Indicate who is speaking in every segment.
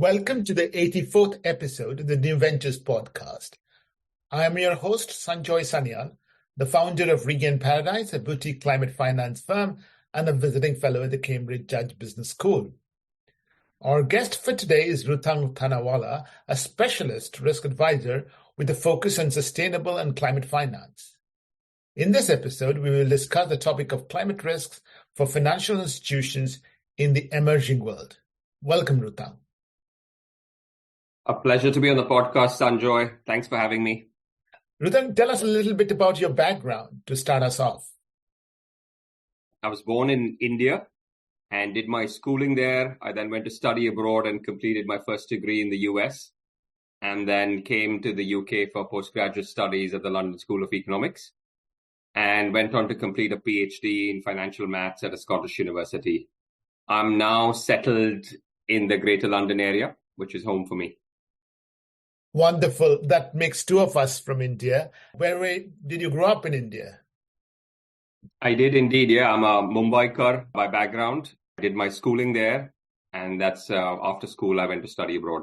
Speaker 1: Welcome to the 84th episode of the New Ventures podcast. I am your host, Sanjoy Sanyal, the founder of Regain Paradise, a boutique climate finance firm and a visiting fellow at the Cambridge Judge Business School. Our guest for today is Rutang Thanawalla, a specialist risk advisor with a focus on sustainable and climate finance. In this episode, we will discuss the topic of climate risks for financial institutions in the emerging world. Welcome, Rutang.
Speaker 2: A pleasure to be on the podcast, Sanjoy. Thanks for having me.
Speaker 1: Rutang, tell us a little bit about your background to start us off.
Speaker 2: I was born in India and did my schooling there. I then went to study abroad and completed my first degree in the US, and then came to the UK for postgraduate studies at the London School of Economics, and went on to complete a PhD in financial maths at a Scottish university. I'm now settled in the Greater London area, which is home for me.
Speaker 1: Wonderful. That makes two of us from India. Where did you grow up in India?
Speaker 2: I did indeed, yeah. I'm a Mumbaikar by background. I did my schooling there, and that's after school I went to study abroad.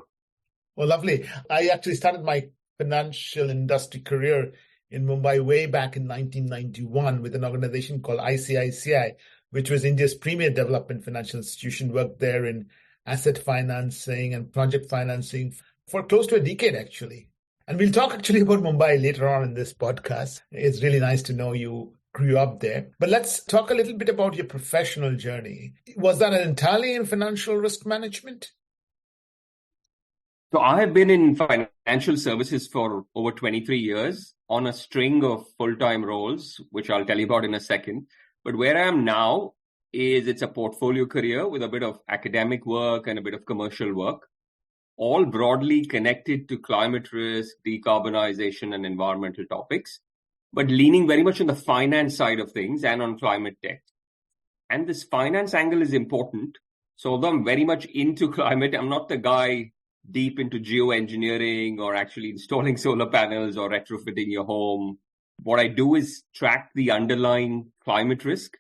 Speaker 1: Oh, lovely. I actually started my financial industry career in Mumbai way back in 1991 with an organization called ICICI, which was India's premier development financial institution. Worked there in asset financing and project financing for close to a decade, actually. And we'll talk actually about Mumbai later on in this podcast. It's really nice to know you grew up there. But let's talk a little bit about your professional journey. Was that entirely in financial risk management?
Speaker 2: So I have been in financial services for over 23 years on a string of full-time roles, which I'll tell you about in a second. But where I am now is it's a portfolio career with a bit of academic work and a bit of commercial work, all broadly connected to climate risk, decarbonization, and environmental topics, but leaning very much on the finance side of things and on climate tech. And this finance angle is important. So although I'm very much into climate, I'm not the guy deep into geoengineering or actually installing solar panels or retrofitting your home. What I do is track the underlying climate risk.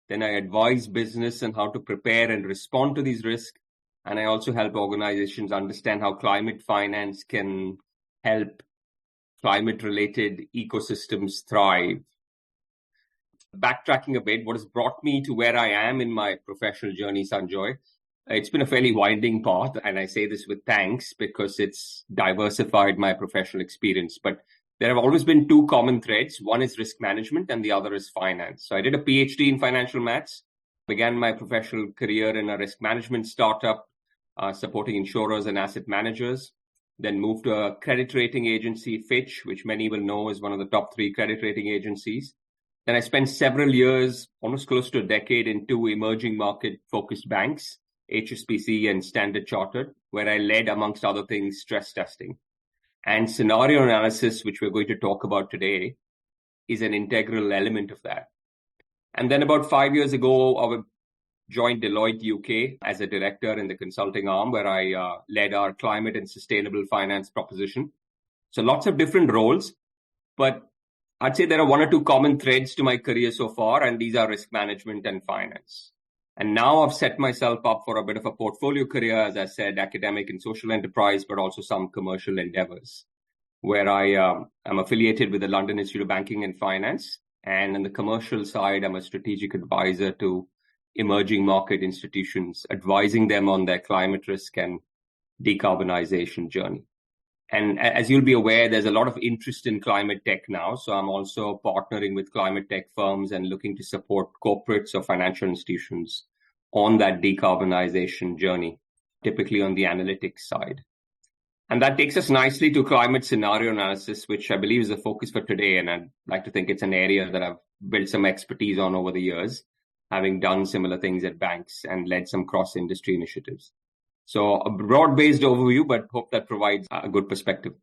Speaker 2: Then I advise business on how to prepare and respond to these risks. And I also help organizations understand how climate finance can help climate-related ecosystems thrive. Backtracking a bit, what has brought me to where I am in my professional journey, Sanjoy, it's been a fairly winding path, and I say this with thanks because it's diversified my professional experience. But there have always been two common threads. One is risk management and the other is finance. So I did a PhD in financial maths, began my professional career in a risk management startup, supporting insurers and asset managers. Then moved to a credit rating agency, Fitch, which many will know is one of the top 3 credit rating agencies. Then I spent several years, almost close to a decade, in 2 emerging market-focused banks, HSBC and Standard Chartered, where I led, amongst other things, stress testing. And scenario analysis, which we're going to talk about today, is an integral element of that. And then about 5 years ago, I joined Deloitte UK as a director in the consulting arm, where I led our climate and sustainable finance proposition. So lots of different roles, but I'd say there are 1 or 2 common threads to my career so far, and these are risk management and finance. And now I've set myself up for a bit of a portfolio career, as I said, academic and social enterprise, but also some commercial endeavors, where I am affiliated with the London Institute of Banking and Finance. And on the commercial side, I'm a strategic advisor to emerging market institutions, advising them on their climate risk and decarbonization journey. And as you'll be aware, there's a lot of interest in climate tech now. So I'm also partnering with climate tech firms and looking to support corporates or financial institutions on that decarbonization journey, typically on the analytics side. And that takes us nicely to climate scenario analysis, which I believe is the focus for today. And I'd like to think it's an area that I've built some expertise on over the years, having done similar things at banks and led some cross-industry initiatives. So a broad-based overview, but hope that provides a good perspective.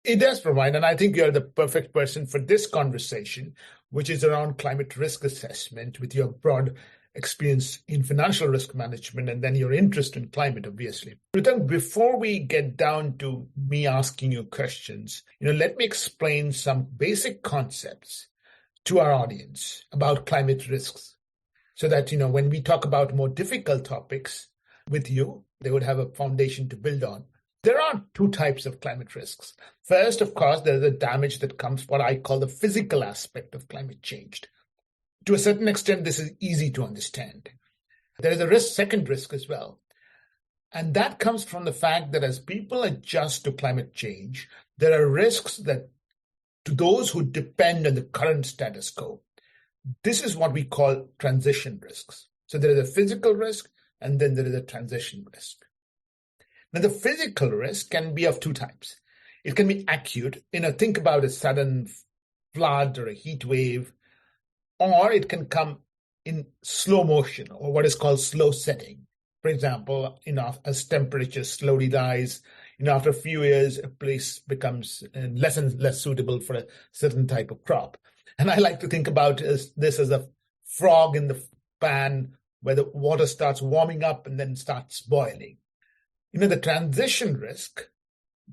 Speaker 1: It does provide, and I think you're the perfect person for this conversation, which is around climate risk assessment with your broad experience in financial risk management and then your interest in climate, obviously. Rutang, before we get down to me asking you questions, let me explain some basic concepts to our audience about climate risks so that, when we talk about more difficult topics, with you. They would have a foundation to build on. There are two types of climate risks. First, of course, there's the damage that comes from what I call the physical aspect of climate change. To a certain extent, this is easy to understand. There is a second risk as well. And that comes from the fact that as people adjust to climate change, there are risks that to those who depend on the current status quo. This is what we call transition risks. So there is a physical risk, and then there is a transition risk. Now, the physical risk can be of two types. It can be acute, think about a sudden flood or a heat wave, or it can come in slow motion or what is called slow setting. For example, as temperature slowly rise, after a few years, a place becomes less and less suitable for a certain type of crop. And I like to think about this as a frog in the pan where the water starts warming up and then starts boiling. The transition risk,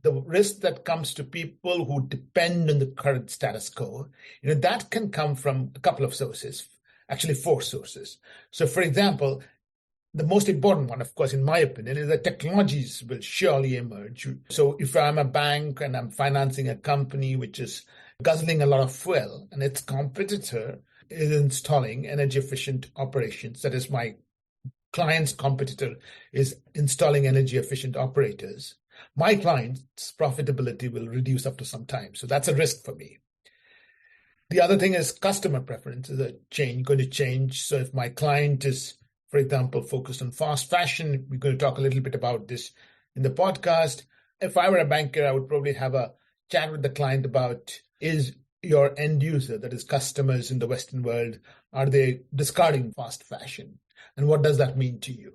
Speaker 1: the risk that comes to people who depend on the current status quo, that can come from a couple of sources, actually 4 sources. So, for example, the most important one, of course, in my opinion, is that technologies will surely emerge. So if I'm a bank and I'm financing a company which is guzzling a lot of fuel and its competitor is installing energy efficient operations, that is my client's competitor is installing energy efficient operators, my client's profitability will reduce after some time. So that's a risk for me. The other thing is customer preferences are going to change. So if my client is, for example, focused on fast fashion, we're going to talk a little bit about this in the podcast. If I were a banker, I would probably have a chat with the client about, is your end user, that is customers in the Western world, are they discarding fast fashion? And what does that mean to you?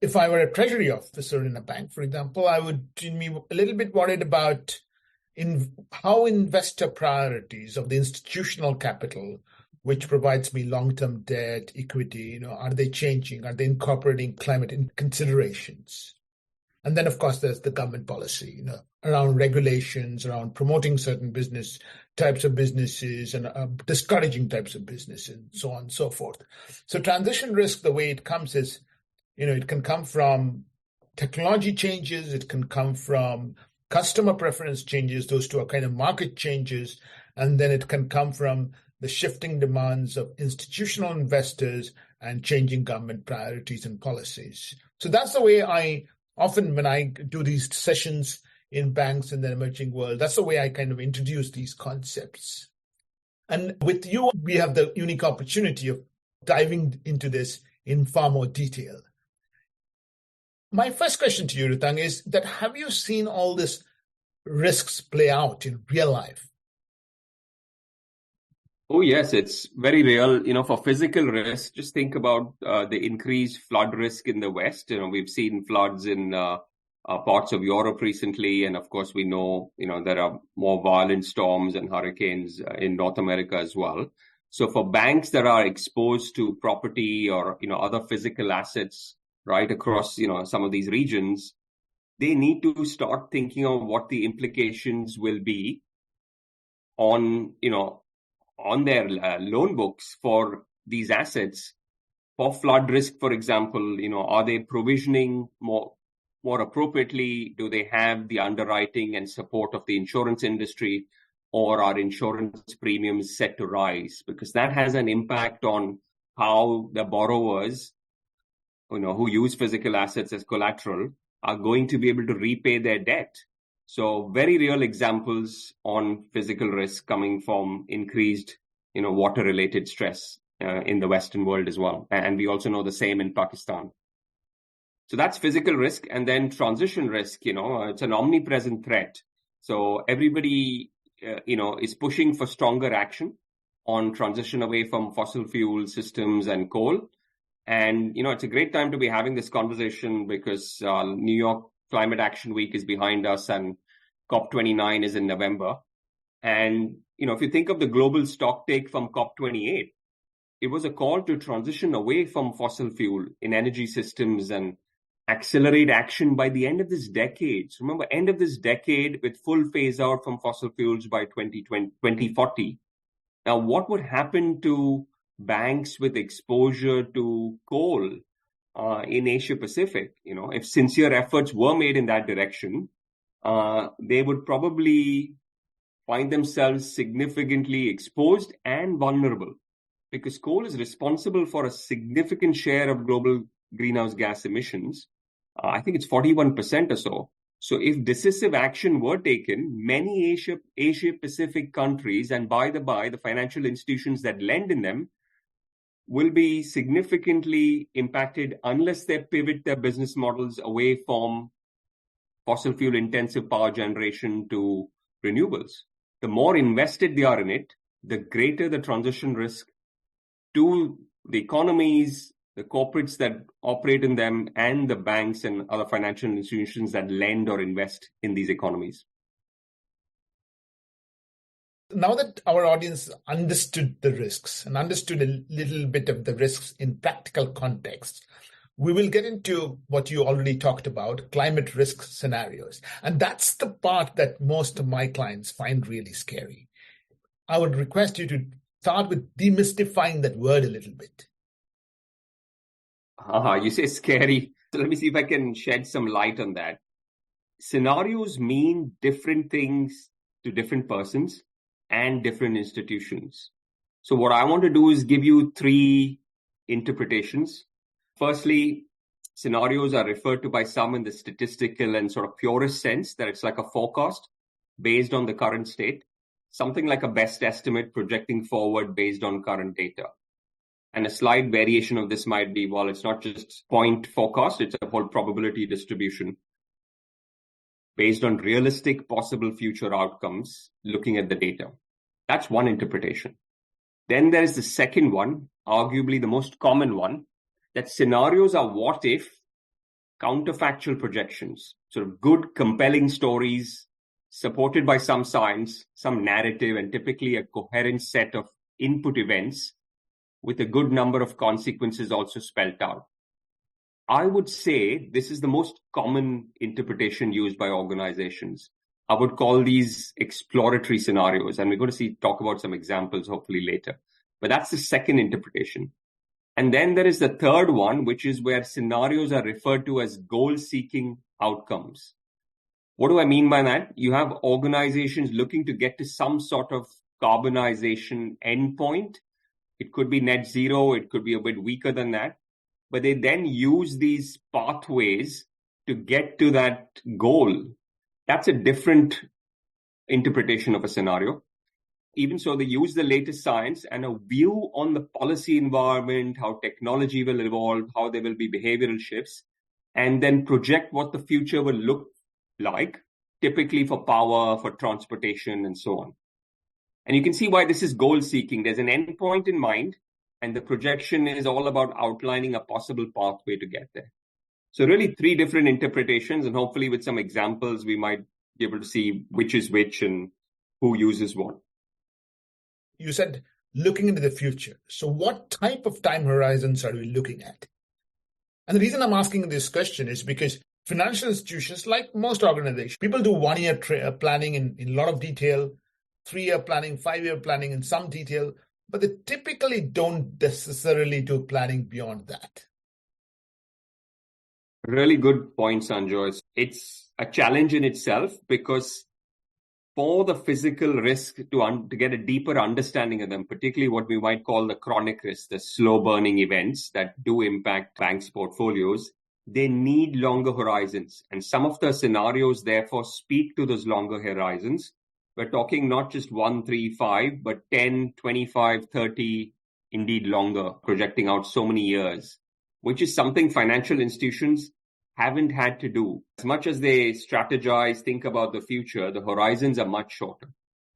Speaker 1: If I were a treasury officer in a bank, for example, I would be a little bit worried about how investor priorities of the institutional capital, which provides me long-term debt, equity, are they changing? Are they incorporating climate considerations? And then, of course, there's the government policy, around regulations, around promoting certain types of businesses and discouraging types of business and so on and so forth. So transition risk, the way it comes is, it can come from technology changes, it can come from customer preference changes, those two are kind of market changes, and then it can come from the shifting demands of institutional investors and changing government priorities and policies. So that's the way often when I do these sessions in banks in the emerging world, that's the way I kind of introduce these concepts. And with you, we have the unique opportunity of diving into this in far more detail. My first question to you, Rutang, is that have you seen all these risks play out in real life?
Speaker 2: Oh, yes, it's very real. For physical risk, just think about the increased flood risk in the West. We've seen floods in parts of Europe recently. And of course, we know, there are more violent storms and hurricanes in North America as well. So for banks that are exposed to property or, other physical assets right across, some of these regions, they need to start thinking of what the implications will be on their loan books for these assets. For flood risk, for example, are they provisioning more appropriately? Do they have the underwriting and support of the insurance industry, or are insurance premiums set to rise? Because that has an impact on how the borrowers, who use physical assets as collateral, are going to be able to repay their debt. So very real examples on physical risk coming from increased, water-related stress in the Western world as well. And we also know the same in Pakistan. So that's physical risk. And then transition risk, it's an omnipresent threat. So everybody, is pushing for stronger action on transition away from fossil fuel systems and coal. And, it's a great time to be having this conversation because New York Climate Action Week is behind us and COP29 is in November. And, if you think of the global stocktake from COP28, it was a call to transition away from fossil fuel in energy systems and accelerate action by the end of this decade. So remember, end of this decade with full phase out from fossil fuels by 2040. Now, what would happen to banks with exposure to coal in Asia Pacific, if sincere efforts were made in that direction, they would probably find themselves significantly exposed and vulnerable, because coal is responsible for a significant share of global greenhouse gas emissions. I think it's 41% or so. So if decisive action were taken, many Asia Pacific countries, and by the by, the financial institutions that lend in them, will be significantly impacted unless they pivot their business models away from fossil fuel intensive power generation to renewables. The more invested they are in it, the greater the transition risk to the economies, the corporates that operate in them, and the banks and other financial institutions that lend or invest in these economies.
Speaker 1: Now that our audience understood the risks and understood a little bit of the risks in practical context, we will get into what you already talked about, climate risk scenarios. And that's the part that most of my clients find really scary. I would request you to start with demystifying that word a little bit.
Speaker 2: You say scary. So let me see if I can shed some light on that. Scenarios mean different things to different persons and different institutions. So what I want to do is give you three interpretations. Firstly, scenarios are referred to by some in the statistical and sort of purest sense, that it's like a forecast based on the current state, something like a best estimate projecting forward based on current data. And a slight variation of this might be, well, it's not just point forecast, it's a whole probability distribution based on realistic possible future outcomes looking at the data. That's one interpretation. Then there is the second one, arguably the most common one, that scenarios are what if counterfactual projections, sort of good, compelling stories supported by some science, some narrative, and typically a coherent set of input events with a good number of consequences also spelled out. I would say this is the most common interpretation used by organizations. I would call these exploratory scenarios, and we're going to talk about some examples hopefully later. But that's the second interpretation. And then there is the third one, which is where scenarios are referred to as goal-seeking outcomes. What do I mean by that? You have organizations looking to get to some sort of carbonization endpoint. It could be net zero, it could be a bit weaker than that. But they then use these pathways to get to that goal. That's a different interpretation of a scenario. Even so, they use the latest science and a view on the policy environment, how technology will evolve, how there will be behavioral shifts, and then project what the future will look like, typically for power, for transportation, and so on. And you can see why this is goal seeking. There's an endpoint in mind, and the projection is all about outlining a possible pathway to get there. So really three different interpretations, and hopefully with some examples, we might be able to see which is which and who uses what.
Speaker 1: You said looking into the future. So what type of time horizons are we looking at? And the reason I'm asking this question is because financial institutions, like most organizations, people do 1 year planning in a lot of detail, 3-year planning, 5-year planning in some detail, but they typically don't necessarily do planning beyond that.
Speaker 2: Really good point, Sanjoy. It's a challenge in itself because for the physical risk to get a deeper understanding of them, particularly what we might call the chronic risk, the slow burning events that do impact banks' portfolios, they need longer horizons. And some of the scenarios therefore speak to those longer horizons. We're talking not just 1, 3, 5, but 10, 25, 30, indeed longer, projecting out so many years, which is something financial institutions haven't had to do. As much as they strategize, think about the future, the horizons are much shorter.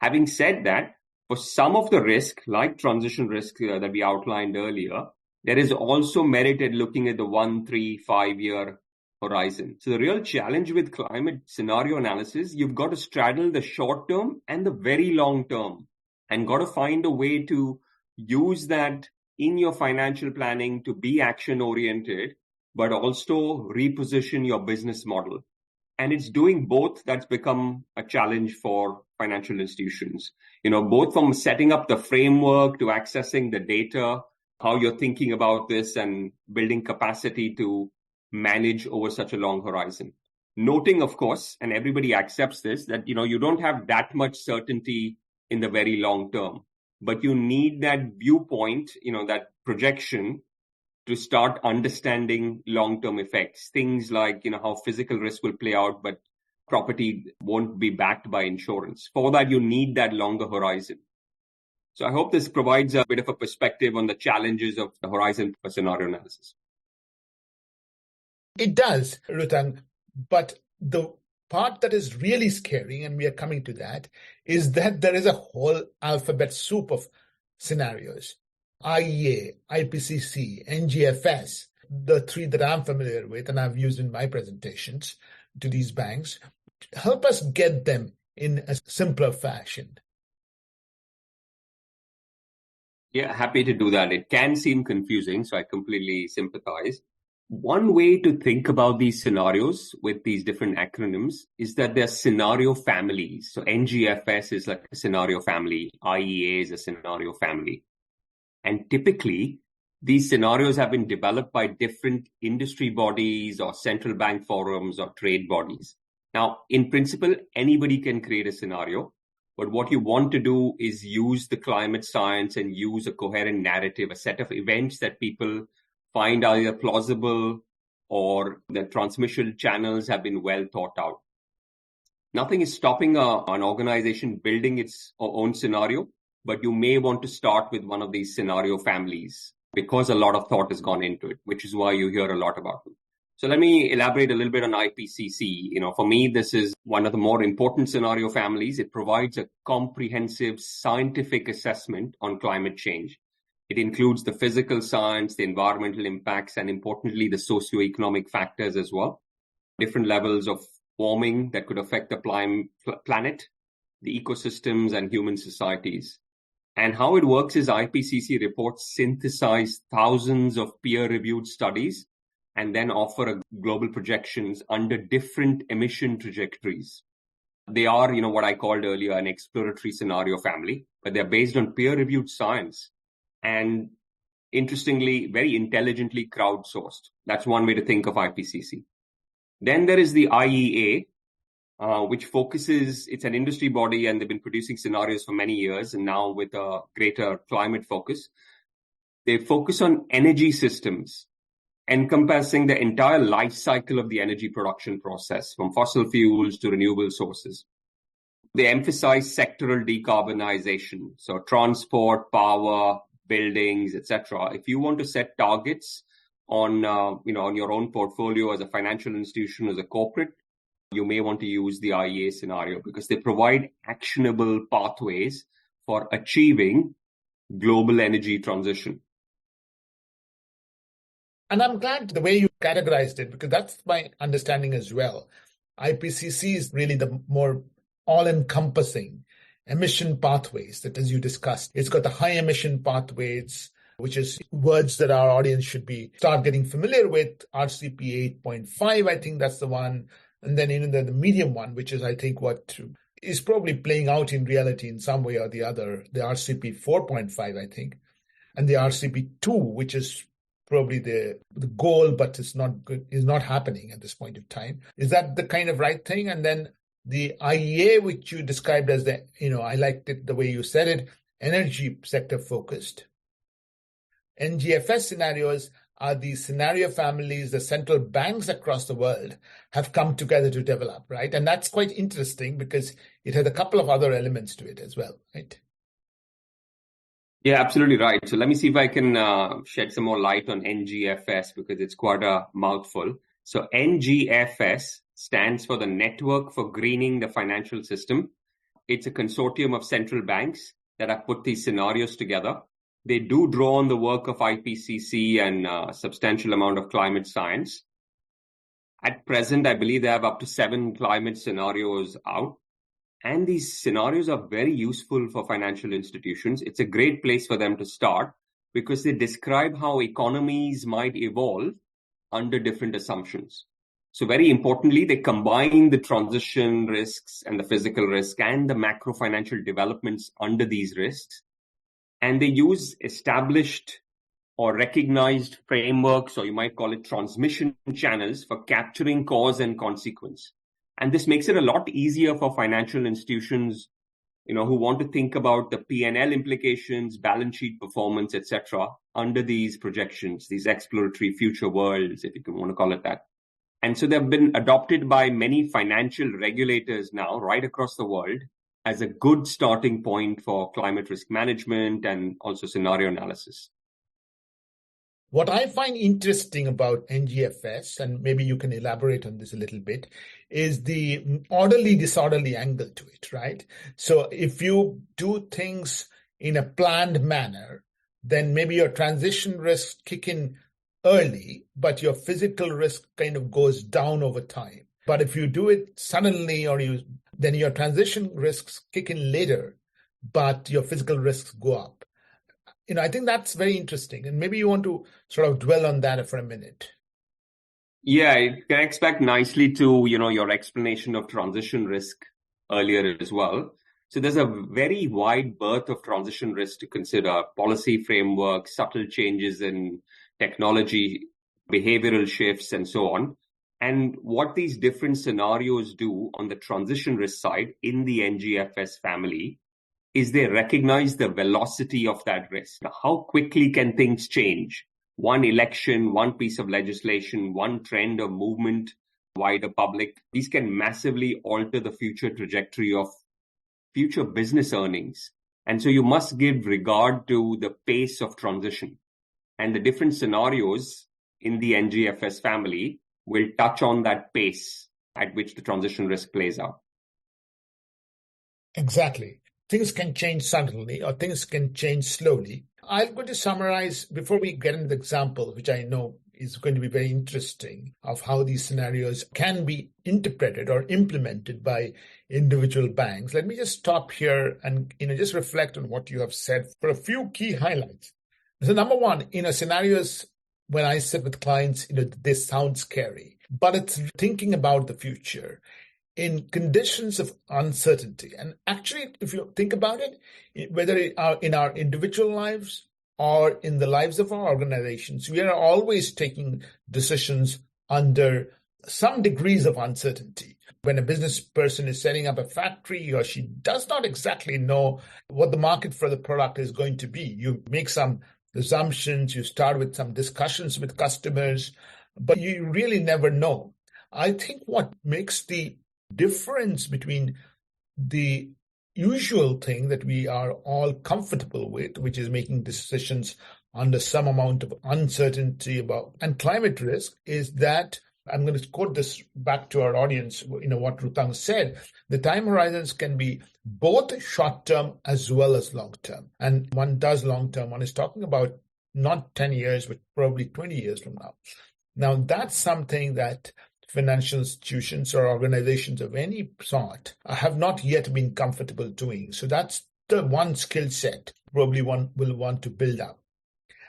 Speaker 2: Having said that, for some of the risk, like transition risk that we outlined earlier, there is also merit at looking at the 1, 3, 5-year horizon. So the real challenge with climate scenario analysis, you've got to straddle the short term and the very long term, and got to find a way to use that in your financial planning to be action oriented, but also reposition your business model. And it's doing both that's become a challenge for financial institutions, both from setting up the framework to accessing the data, how you're thinking about this and building capacity to manage over such a long horizon. Noting, of course, and everybody accepts this, that you don't have that much certainty in the very long term, but you need that viewpoint, that projection to start understanding long-term effects. Things like, how physical risk will play out, but property won't be backed by insurance. For that, you need that longer horizon. So I hope this provides a bit of a perspective on the challenges of the horizon for scenario analysis.
Speaker 1: It does, Rutang, but the part that is really scary, and we are coming to that, is that there is a whole alphabet soup of scenarios. IEA, IPCC, NGFS, the three that I'm familiar with and I've used in my presentations to these banks. Help us get them in a simpler fashion.
Speaker 2: Yeah, happy to do that. It can seem confusing, so I completely sympathize. One way to think about these scenarios with these different acronyms is that they're scenario families. So NGFS is like a scenario family. IEA is a scenario family. And typically, these scenarios have been developed by different industry bodies or central bank forums or trade bodies. Now, in principle, anybody can create a scenario. But what you want to do is use the climate science and use a coherent narrative, a set of events that people find either plausible or the transmission channels have been well thought out. Nothing is stopping an organization building its own scenario, but you may want to start with one of these scenario families because a lot of thought has gone into it, which is why you hear a lot about them. So let me elaborate a little bit on IPCC. For me, this is one of the more important scenario families. It provides a comprehensive scientific assessment on climate change. It includes the physical science, the environmental impacts, and importantly, the socioeconomic factors as well. Different levels of warming that could affect the planet, the ecosystems, and human societies. And how it works is IPCC reports synthesize thousands of peer-reviewed studies and then offer global projections under different emission trajectories. They are, what I called earlier, an exploratory scenario family, but they're based on peer-reviewed science and, interestingly, very intelligently crowdsourced. That's one way to think of IPCC. Then there is the IEA, which focuses, it's an industry body and they've been producing scenarios for many years, and now with a greater climate focus. They focus on energy systems, encompassing the entire life cycle of the energy production process, from fossil fuels to renewable sources. They emphasize sectoral decarbonization, so transport, power, buildings, etc. If you want to set targets on your own portfolio as a financial institution, as a corporate, you may want to use the IEA scenario because they provide actionable pathways for achieving global energy transition.
Speaker 1: And I'm glad the way you categorized it, because that's my understanding as well. IPCC is really the more all-encompassing emission pathways that, as you discussed, it's got the high emission pathways, which is words that our audience should start getting familiar with. RCP 8.5, I think that's the one. And then the medium one, which is, I think, what is probably playing out in reality in some way or the other, the RCP 4.5, I think, and the RCP 2, which is probably the goal, but it's not good, is not happening at this point in time. Is that the kind of right thing? And then the IEA, which you described as I liked it the way you said it, energy sector focused. NGFS scenarios are the scenario families the central banks across the world have come together to develop, right? And that's quite interesting because it has a couple of other elements to it as well, right?
Speaker 2: Yeah, absolutely right. So let me see if I can shed some more light on NGFS because it's quite a mouthful. So NGFS stands for the Network for Greening the Financial System. It's a consortium of central banks that have put these scenarios together. They do draw on the work of IPCC and a substantial amount of climate science. At present, I believe they have up to 7 climate scenarios out. And these scenarios are very useful for financial institutions. It's a great place for them to start because they describe how economies might evolve under different assumptions. So very importantly, they combine the transition risks and the physical risk and the macro financial developments under these risks. And they use established or recognized frameworks, or you might call it transmission channels for capturing cause and consequence. And this makes it a lot easier for financial institutions, who want to think about the P&L implications, balance sheet performance, etc., under these projections, these exploratory future worlds, if you want to call it that. And so they've been adopted by many financial regulators now right across the world as a good starting point for climate risk management and also scenario analysis.
Speaker 1: What I find interesting about NGFS, and maybe you can elaborate on this a little bit, is the orderly-disorderly angle to it, right? So if you do things in a planned manner, then maybe your transition risks kick in early, but your physical risk kind of goes down over time. But if you do it suddenly, then your transition risks kick in later, but your physical risks go up. I think that's very interesting. And maybe you want to sort of dwell on that for a minute.
Speaker 2: Yeah, it connects back nicely to, your explanation of transition risk earlier as well. So there's a very wide berth of transition risk to consider: policy frameworks, subtle changes in technology, behavioral shifts, and so on. And what these different scenarios do on the transition risk side in the NGFS family is they recognize the velocity of that risk. How quickly can things change? One election, one piece of legislation, one trend or movement, wider public. These can massively alter the future trajectory of future business earnings. And so you must give regard to the pace of transition. And the different scenarios in the NGFS family will touch on that pace at which the transition risk plays out.
Speaker 1: Exactly. Things can change suddenly or things can change slowly. I'm going to summarize before we get into the example, which I know is going to be very interesting, of how these scenarios can be interpreted or implemented by individual banks. Let me just stop here and just reflect on what you have said for a few key highlights. So number one, scenarios, when I sit with clients, they sound scary, but it's thinking about the future in conditions of uncertainty. And actually, if you think about it, whether in our individual lives or in the lives of our organizations, we are always taking decisions under some degrees of uncertainty. When a business person is setting up a factory, he or she does not exactly know what the market for the product is going to be. You make some assumptions, you start with some discussions with customers, but you really never know. I think what makes the difference between the usual thing that we are all comfortable with, which is making decisions under some amount of uncertainty about and climate risk, is that I'm going to quote this back to our audience, what Rutang said, the time horizons can be both short-term as well as long-term. And one does long-term, one is talking about not 10 years, but probably 20 years from now. Now, that's something that financial institutions or organizations of any sort have not yet been comfortable doing. So that's the one skill set probably one will want to build up.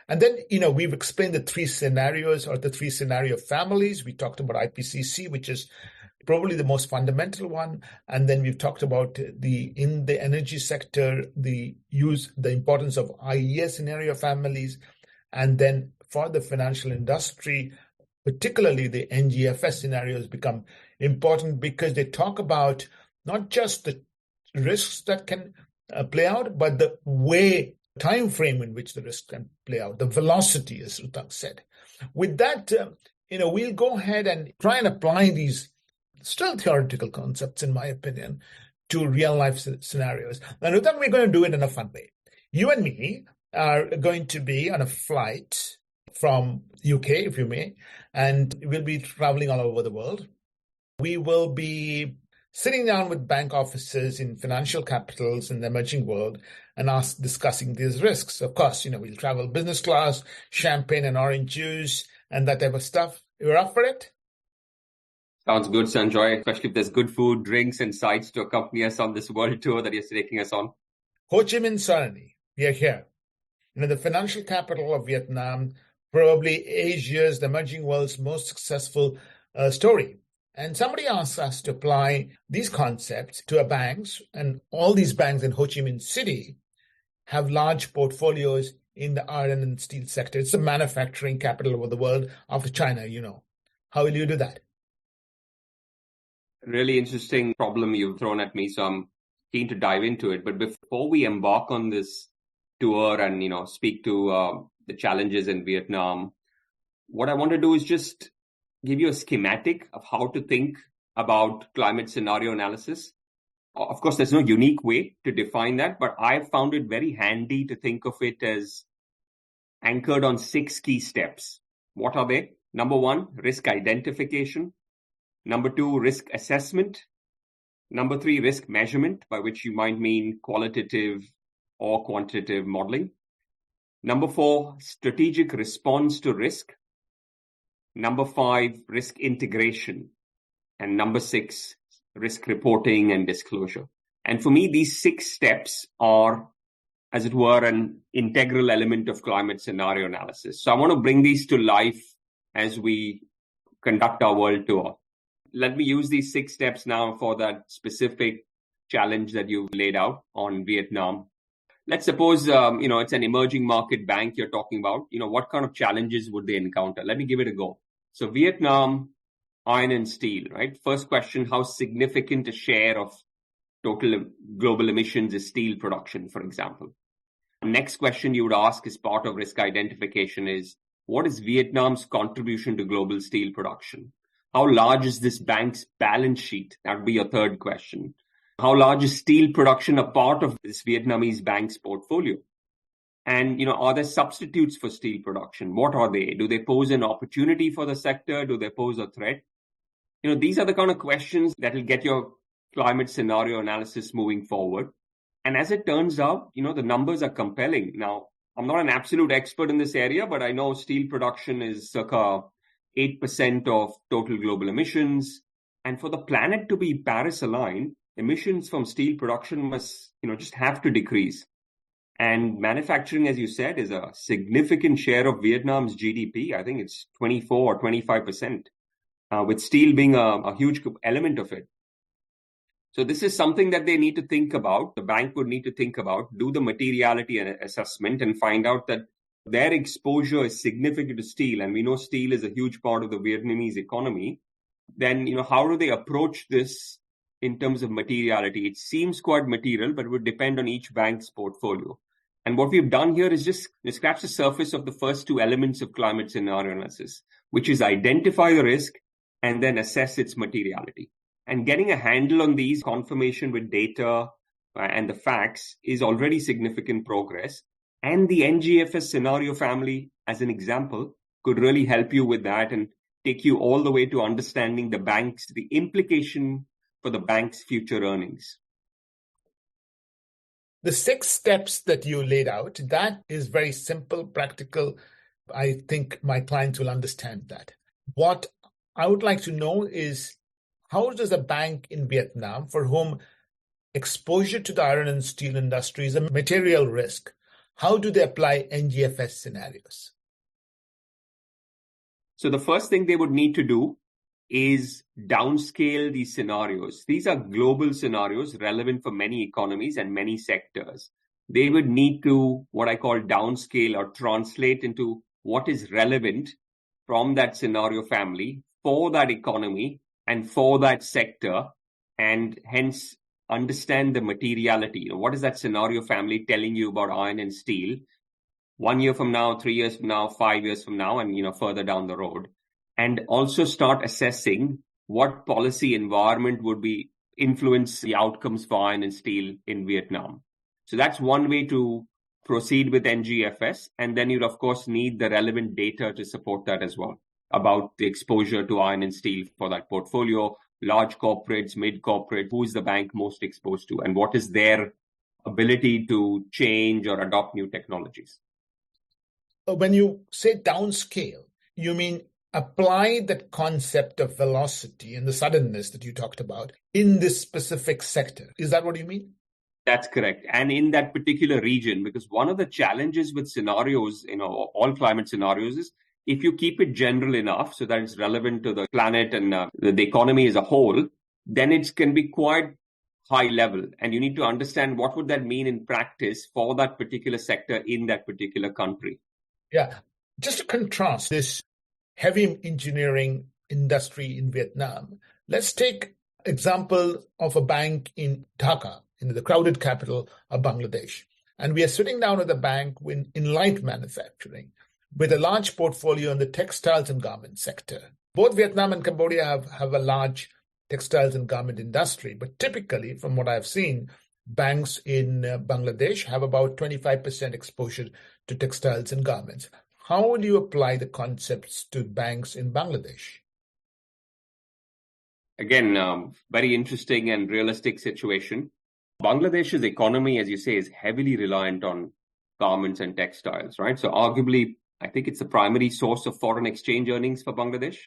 Speaker 1: And then, we've explained the three scenarios or the three scenario families. We talked about IPCC, which is probably the most fundamental one. And then we've talked about in the energy sector, the importance of IES scenario families. And then for the financial industry, particularly the NGFS scenarios become important because they talk about not just the risks that can play out, but the time frame in which the risks can play out, the velocity, as Rutang said. With that, we'll go ahead and try and apply these still theoretical concepts, in my opinion, to real life scenarios. Now, Rutang, we're going to do it in a fun way. You and me are going to be on a flight from UK, if you may, and we'll be traveling all over the world. We will be sitting down with bank officers in financial capitals in the emerging world and discussing these risks. Of course, we'll travel business class, champagne and orange juice, and that type of stuff. You're up for it?
Speaker 2: Sounds good, Sanjoy, especially if there's good food, drinks, and sights to accompany us on this world tour that you're taking us on.
Speaker 1: Ho Chi Minh City, we are here. The financial capital of Vietnam, probably Asia's, the emerging world's most successful story. And somebody asked us to apply these concepts to our banks, and all these banks in Ho Chi Minh City have large portfolios in the iron and steel sector. It's the manufacturing capital of the world after China, How will you do that?
Speaker 2: Really interesting problem you've thrown at me, so I'm keen to dive into it. But before we embark on this tour and, speak to the challenges in Vietnam, what I want to do is just give you a schematic of how to think about climate scenario analysis. Of course, there's no unique way to define that, but I found it very handy to think of it as anchored on 6 key steps. What are they? Number 1, risk identification. Number 2, risk assessment. Number 3, risk measurement, by which you might mean qualitative or quantitative modeling. Number 4, strategic response to risk. Number 5, risk integration. And number 6, risk reporting and disclosure. And for me, these 6 steps are, as it were, an integral element of climate scenario analysis. So I want to bring these to life as we conduct our world tour. Let me use these 6 steps now for that specific challenge that you've laid out on Vietnam. Let's suppose, it's an emerging market bank you're talking about. What kind of challenges would they encounter? Let me give it a go. So Vietnam, iron and steel, right? First question, how significant a share of total global emissions is steel production, for example? Next question you would ask as part of risk identification is, what is Vietnam's contribution to global steel production? How large is this bank's balance sheet? That would be your third question. How large is steel production a part of this Vietnamese bank's portfolio? And, are there substitutes for steel production? What are they? Do they pose an opportunity for the sector? Do they pose a threat? These are the kind of questions that will get your climate scenario analysis moving forward. And as it turns out, the numbers are compelling. Now, I'm not an absolute expert in this area, but I know steel production is circa 8% of total global emissions. And for the planet to be Paris aligned, emissions from steel production must, just have to decrease. And manufacturing, as you said, is a significant share of Vietnam's GDP. I think it's 24 or 25%, with steel being a huge element of it. So this is something that they need to think about. The bank would need to think about, do the materiality assessment and find out that their exposure is significant to steel. And we know steel is a huge part of the Vietnamese economy. Then, how do they approach this in terms of materiality? It seems quite material, but it would depend on each bank's portfolio. And what we've done here is just scratch the surface of the first 2 elements of climate scenario analysis, which is identify the risk and then assess its materiality. And getting a handle on these, confirmation with data and the facts, is already significant progress. And the NGFS scenario family, as an example, could really help you with that and take you all the way to understanding the implication for the bank's future earnings.
Speaker 1: The 6 steps that you laid out, that is very simple, practical. I think my clients will understand that. What I would like to know is, how does a bank in Vietnam, for whom exposure to the iron and steel industry is a material risk, how do they apply NGFS scenarios?
Speaker 2: So the first thing they would need to do is downscale these scenarios. These are global scenarios relevant for many economies and many sectors. They would need to, what I call, downscale or translate into what is relevant from that scenario family for that economy and for that sector, and hence understand the materiality. What is that scenario family telling you about iron and steel 1 year from now, 3 years from now, 5 years from now, and further down the road? And also start assessing what policy environment would be influence the outcomes for iron and steel in Vietnam. So that's one way to proceed with NGFS. And then you'd, of course, need the relevant data to support that as well, about the exposure to iron and steel for that portfolio, large corporates, mid corporate, who is the bank most exposed to, and what is their ability to change or adopt new technologies.
Speaker 1: When you say downscale, you mean apply that concept of velocity and the suddenness that you talked about in this specific sector. Is that what you mean?
Speaker 2: That's correct. And in that particular region, because one of the challenges with scenarios, all climate scenarios, is if you keep it general enough so that it's relevant to the planet and the economy as a whole, then it can be quite high level, and you need to understand what would that mean in practice for that particular sector in that particular country.
Speaker 1: Yeah. Just to contrast this heavy engineering industry in Vietnam, let's take example of a bank in Dhaka, in the crowded capital of Bangladesh. And we are sitting down at the bank in light manufacturing with a large portfolio in the textiles and garment sector. Both Vietnam and Cambodia have a large textiles and garment industry, but typically, from what I've seen, banks in Bangladesh have about 25% exposure to textiles and garments. How would you apply the concepts to banks in Bangladesh?
Speaker 2: Again, very interesting and realistic situation. Bangladesh's economy, as you say, is heavily reliant on garments and textiles, right? So arguably, I think it's the primary source of foreign exchange earnings for Bangladesh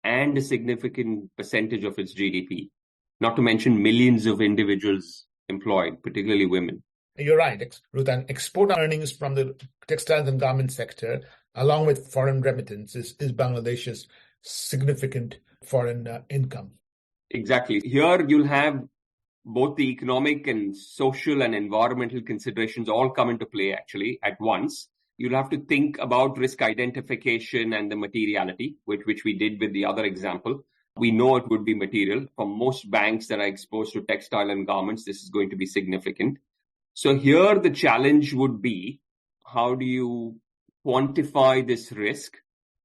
Speaker 2: and a significant percentage of its GDP, not to mention millions of individuals employed, particularly women.
Speaker 1: You're right, Rutang. Export earnings from the textiles and garment sector, along with foreign remittances, is Bangladesh's significant foreign income.
Speaker 2: Exactly. Here you'll have both the economic and social and environmental considerations all come into play actually at once. You'll have to think about risk identification and the materiality, which we did with the other example. We know it would be material. For most banks that are exposed to textile and garments, this is going to be significant. So here the challenge would be, how do you quantify this risk,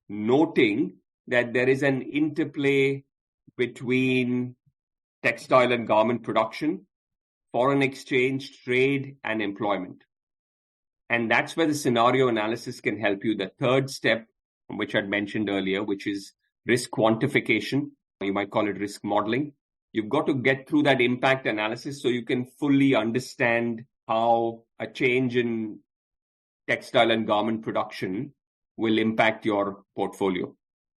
Speaker 2: noting that there is an interplay between textile and garment production, foreign exchange, trade, and employment. And that's where the scenario analysis can help you. The third step, which I'd mentioned earlier, which is risk quantification. You might call it risk modeling. You've got to get through that impact analysis so you can fully understand how a change in textile and garment production will impact your portfolio.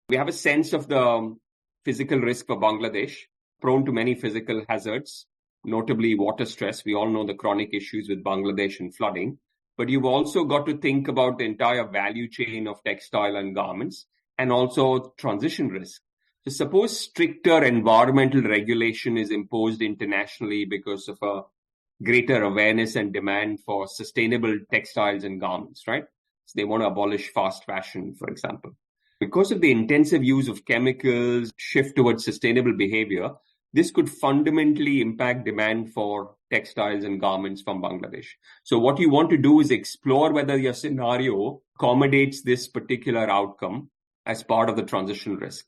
Speaker 2: We have a sense of the physical risk for Bangladesh, prone to many physical hazards, notably water stress. We all know the chronic issues with Bangladesh and flooding. But you've also got to think about the entire value chain of textile and garments and also transition risk. So suppose stricter environmental regulation is imposed internationally because of a greater awareness and demand for sustainable textiles and garments, right? So they want to abolish fast fashion, for example. Because of the intensive use of chemicals, shift towards sustainable behavior, this could fundamentally impact demand for textiles and garments from Bangladesh. So what you want to do is explore whether your scenario accommodates this particular outcome as part of the transition risk.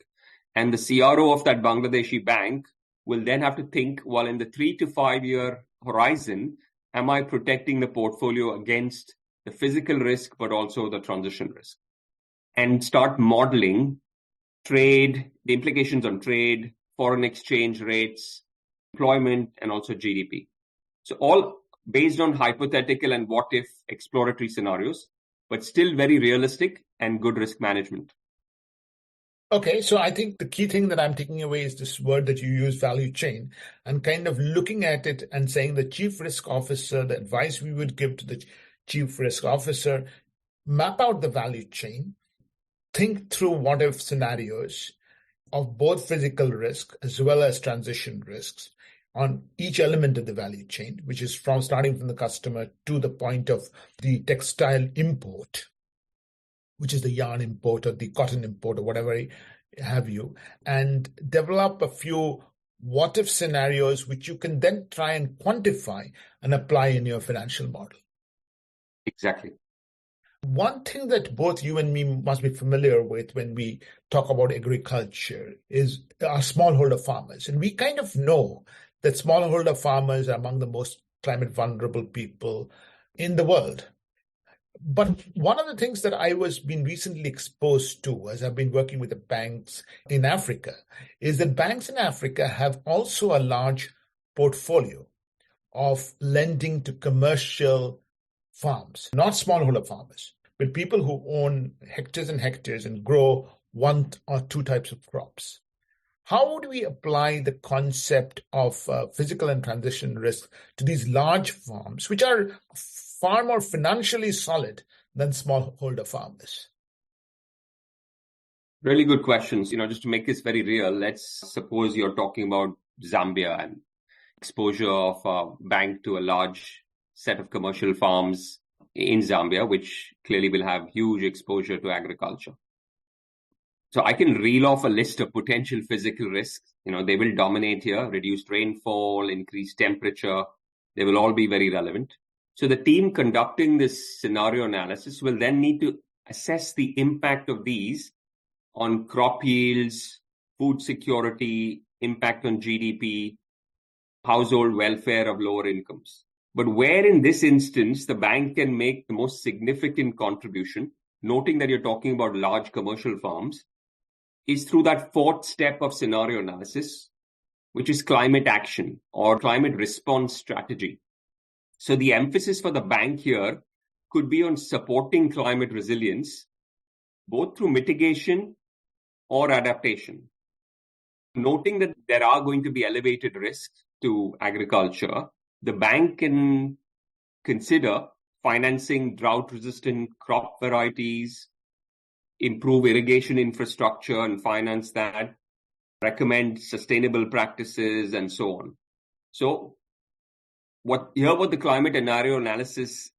Speaker 2: And the CRO of that Bangladeshi bank will then have to think, well, in the 3 to 5 year horizon, am I protecting the portfolio against the physical risk, but also the transition risk? And start modeling trade, the implications on trade, foreign exchange rates, employment, and also GDP. So all based on hypothetical and what-if exploratory scenarios, but still very realistic and good risk management.
Speaker 1: Okay, so I think the key thing that I'm taking away is this word that you use, value chain, and kind of looking at it and saying the chief risk officer, the advice we would give to the chief risk officer, map out the value chain, think through what-if scenarios of both physical risk as well as transition risks on each element of the value chain, which is from starting from the customer to the point of the textile import, which is the yarn import or the cotton import or whatever have you, and develop a few what-if scenarios which you can then try and quantify and apply in your financial model.
Speaker 2: Exactly.
Speaker 1: One thing that both you and me must be familiar with when we talk about agriculture is our smallholder farmers. And we kind of know that smallholder farmers are among the most climate vulnerable people in the world. But one of the things that I was being recently exposed to as I've been working with the banks in Africa is that banks in Africa have also a large portfolio of lending to commercial farms, not smallholder farmers, but people who own hectares and hectares and grow one or two types of crops. How would we apply the concept of physical and transition risk to these large farms, which are far more financially solid than smallholder farmers?
Speaker 2: Really good questions. Just to make this very real, let's suppose you're talking about Zambia and exposure of a bank to a large set of commercial farms in Zambia, which clearly will have huge exposure to agriculture. So I can reel off a list of potential physical risks. They will dominate here: reduced rainfall, increased temperature. They will all be very relevant. So the team conducting this scenario analysis will then need to assess the impact of these on crop yields, food security, impact on GDP, household welfare of lower incomes. But where in this instance the bank can make the most significant contribution, noting that you're talking about large commercial farms, is through that fourth step of scenario analysis, which is climate action or climate response strategy. So the emphasis for the bank here could be on supporting climate resilience, both through mitigation or adaptation. Noting that there are going to be elevated risks to agriculture, the bank can consider financing drought-resistant crop varieties, improve irrigation infrastructure and finance that, recommend sustainable practices, and so on. So what the climate scenario analysis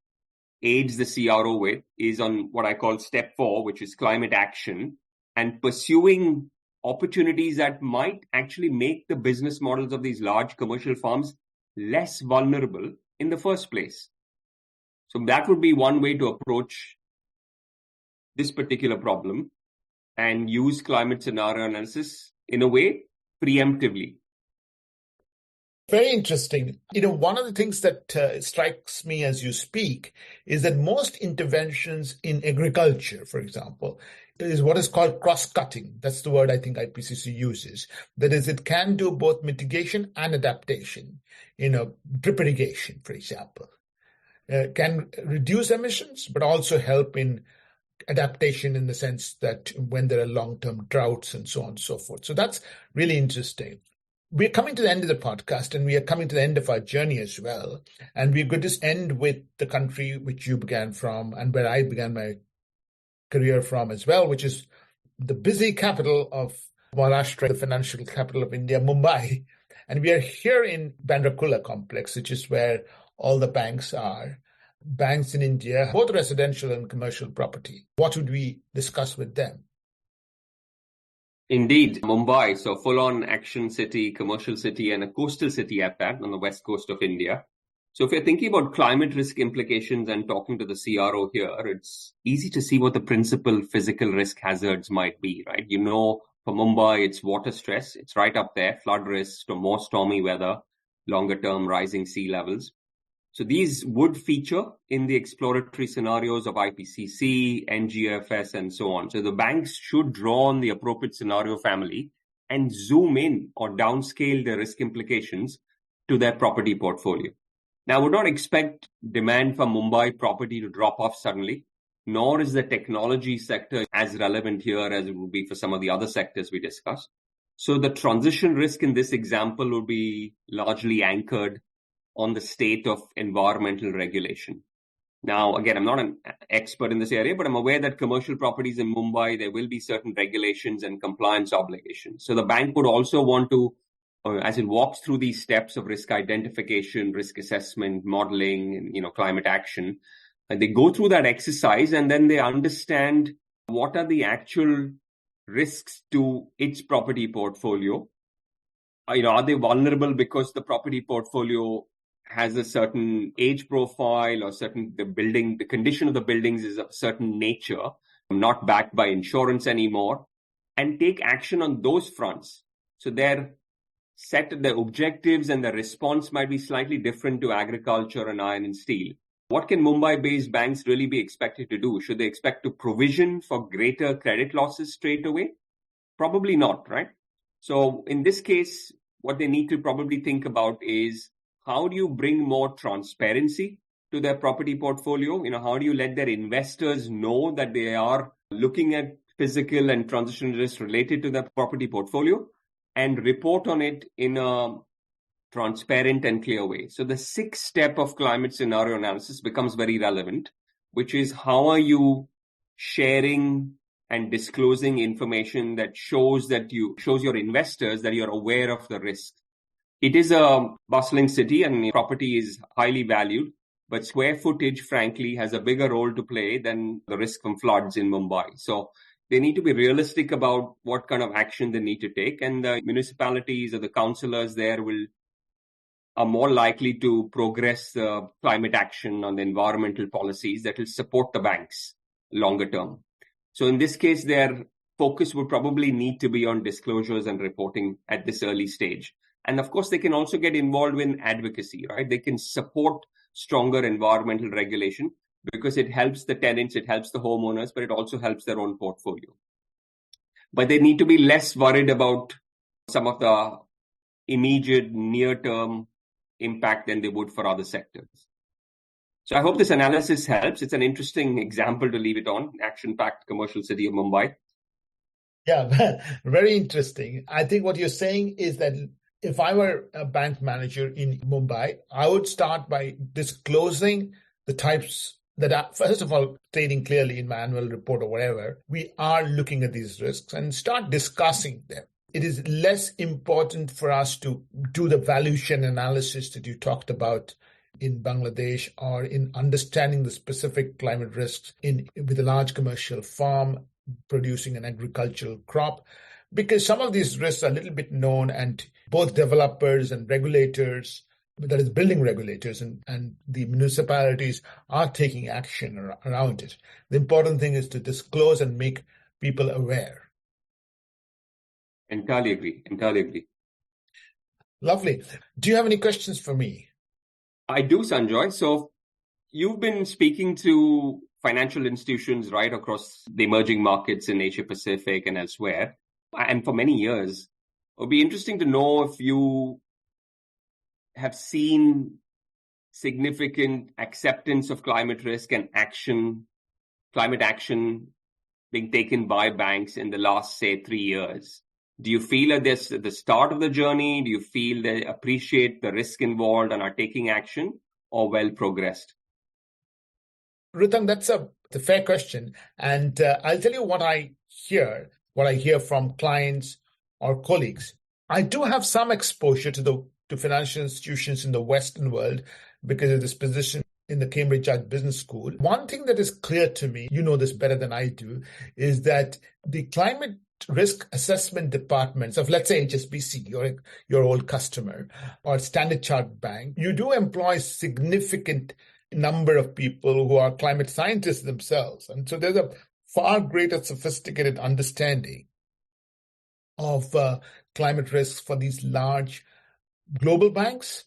Speaker 2: aids the CRO with is on what I call step 4, which is climate action, and pursuing opportunities that might actually make the business models of these large commercial farms less vulnerable in the first place. So that would be one way to approach this particular problem and use climate scenario analysis in a way preemptively.
Speaker 1: Very interesting. One of the things that strikes me as you speak is that most interventions in agriculture, for example, is what is called cross-cutting. That's the word I think IPCC uses. That is, it can do both mitigation and adaptation. Drip irrigation, for example, can reduce emissions, but also help in adaptation in the sense that when there are long-term droughts and so on and so forth. So that's really interesting. We're coming to the end of the podcast, and we are coming to the end of our journey as well. And we're going to end with the country which you began from and where I began my career from as well, which is the busy capital of Maharashtra, the financial capital of India, Mumbai. And we are here in Bandra Kurla complex, which is where all the banks are. Banks in India, both residential and commercial property. What would we discuss with them?
Speaker 2: Indeed, Mumbai, so full-on action city, commercial city, and a coastal city at that on the west coast of India. So if you're thinking about climate risk implications and talking to the CRO here, it's easy to see what the principal physical risk hazards might be, right? For Mumbai, it's water stress. It's right up there. Flood risks to more stormy weather, longer-term rising sea levels. So these would feature in the exploratory scenarios of IPCC, NGFS, and so on. So the banks should draw on the appropriate scenario family and zoom in or downscale the risk implications to their property portfolio. Now, I would not expect demand for Mumbai property to drop off suddenly, nor is the technology sector as relevant here as it would be for some of the other sectors we discussed. So the transition risk in this example would be largely anchored on the state of environmental regulation. Now, again, I'm not an expert in this area, but I'm aware that commercial properties in Mumbai, there will be certain regulations and compliance obligations. So the bank would also want to, as it walks through these steps of risk identification, risk assessment, modeling, and climate action, they go through that exercise and then they understand what are the actual risks to its property portfolio. Are they vulnerable because the property portfolio has a certain age profile or the condition of the buildings is of a certain nature, not backed by insurance anymore, and take action on those fronts. So their objectives and the response might be slightly different to agriculture and iron and steel. What can Mumbai-based banks really be expected to do? Should they expect to provision for greater credit losses straight away? Probably not, right? So in this case, what they need to probably think about is, how do you bring more transparency to their property portfolio? How do you let their investors know that they are looking at physical and transition risks related to their property portfolio and report on it in a transparent and clear way? So the sixth step of climate scenario analysis becomes very relevant, which is how are you sharing and disclosing information that shows your investors that you're aware of the risk. It is a bustling city and property is highly valued, but square footage, frankly, has a bigger role to play than the risk from floods in Mumbai. So they need to be realistic about what kind of action they need to take. And the municipalities or the councillors there are more likely to progress climate action on the environmental policies that will support the banks longer term. So in this case, their focus would probably need to be on disclosures and reporting at this early stage. And of course, they can also get involved in advocacy, right? They can support stronger environmental regulation because it helps the tenants, it helps the homeowners, but it also helps their own portfolio. But they need to be less worried about some of the immediate near-term impact than they would for other sectors. So I hope this analysis helps. It's an interesting example to leave it on, action-packed commercial city of Mumbai.
Speaker 1: Yeah, very interesting. I think what you're saying is that if I were a bank manager in Mumbai, I would start by disclosing the types that are, first of all, stating clearly in my annual report or whatever, we are looking at these risks and start discussing them. It is less important for us to do the valuation analysis that you talked about in Bangladesh or in understanding the specific climate risks with a large commercial farm producing an agricultural crop, because some of these risks are a little bit known and both developers and regulators, that is building regulators and the municipalities are taking action around it. The important thing is to disclose and make people aware.
Speaker 2: Entirely agree.
Speaker 1: Lovely. Do you have any questions for me?
Speaker 2: I do, Sanjoy. So you've been speaking to financial institutions right across the emerging markets in Asia Pacific and elsewhere, and for many years. It would be interesting to know if you have seen significant acceptance of climate risk and climate action being taken by banks in the last, say, 3 years. Do you feel at the start of the journey? Do you feel they appreciate the risk involved and are taking action, or well progressed?
Speaker 1: Rutang, that's a fair question. And I'll tell you what I hear from clients or colleagues. I do have some exposure to financial institutions in the Western world because of this position in the Cambridge Business School. One thing that is clear to me, you know this better than I do, is that the climate risk assessment departments of, let's say, HSBC, your old customer, or Standard Chartered Bank, you do employ significant number of people who are climate scientists themselves. And so there's a far greater sophisticated understanding of climate risks for these large global banks,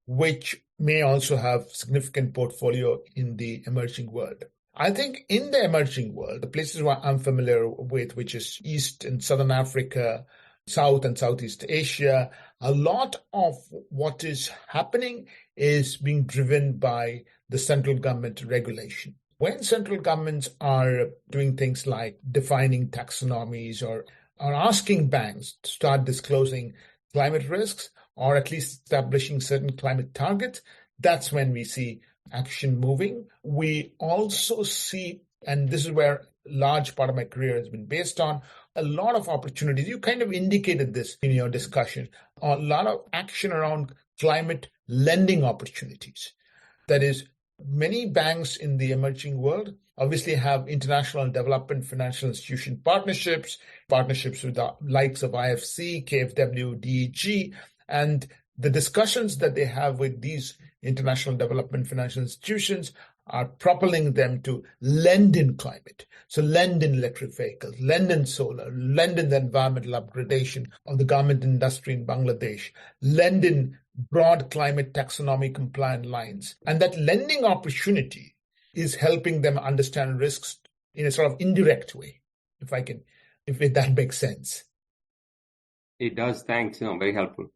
Speaker 1: which may also have significant portfolio in the emerging world. I think in the emerging world, the places where I'm familiar with, which is East and Southern Africa, South and Southeast Asia, a lot of what is happening is being driven by the central government regulation. When central governments are doing things like defining taxonomies or are asking banks to start disclosing climate risks or at least establishing certain climate targets, that's when we see action moving. We also see, and this is where a large part of my career has been based on, a lot of opportunities. You kind of indicated this in your discussion, a lot of action around climate lending opportunities. That is, many banks in the emerging world obviously have international development financial institution partnerships with the likes of IFC, KfW, DEG, and the discussions that they have with these international development financial institutions are propelling them to lend in climate. So lend in electric vehicles, lend in solar, lend in the environmental upgradation of the garment industry in Bangladesh, lend in broad climate taxonomy compliant lines. And that lending opportunity is helping them understand risks in a sort of indirect way, if that makes sense.
Speaker 2: It does. Thanks. Very helpful.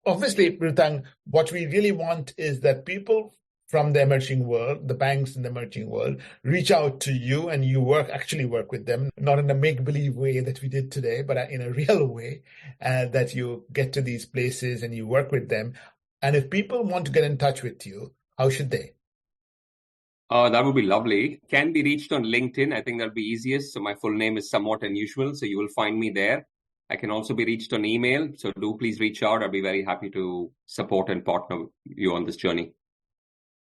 Speaker 1: Obviously, Rutang, what we really want is that people from the emerging world, the banks in the emerging world, reach out to you and you actually work with them, not in a make-believe way that we did today, but in a real way, that you get to these places and you work with them. And if people want to get in touch with you, how should they?
Speaker 2: That would be lovely. Can be reached on LinkedIn. I think that'll be easiest. So my full name is somewhat unusual, so you will find me there. I can also be reached on email. So do please reach out. I'll be very happy to support and partner you on this journey.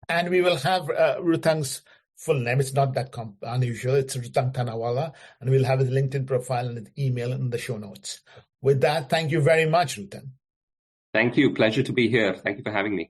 Speaker 1: And we will have Rutang's full name. It's not that unusual. It's Rutang Thanawalla. And we'll have his LinkedIn profile and his email in the show notes. With that, thank you very much, Rutang.
Speaker 2: Thank you. Pleasure to be here. Thank you for having me.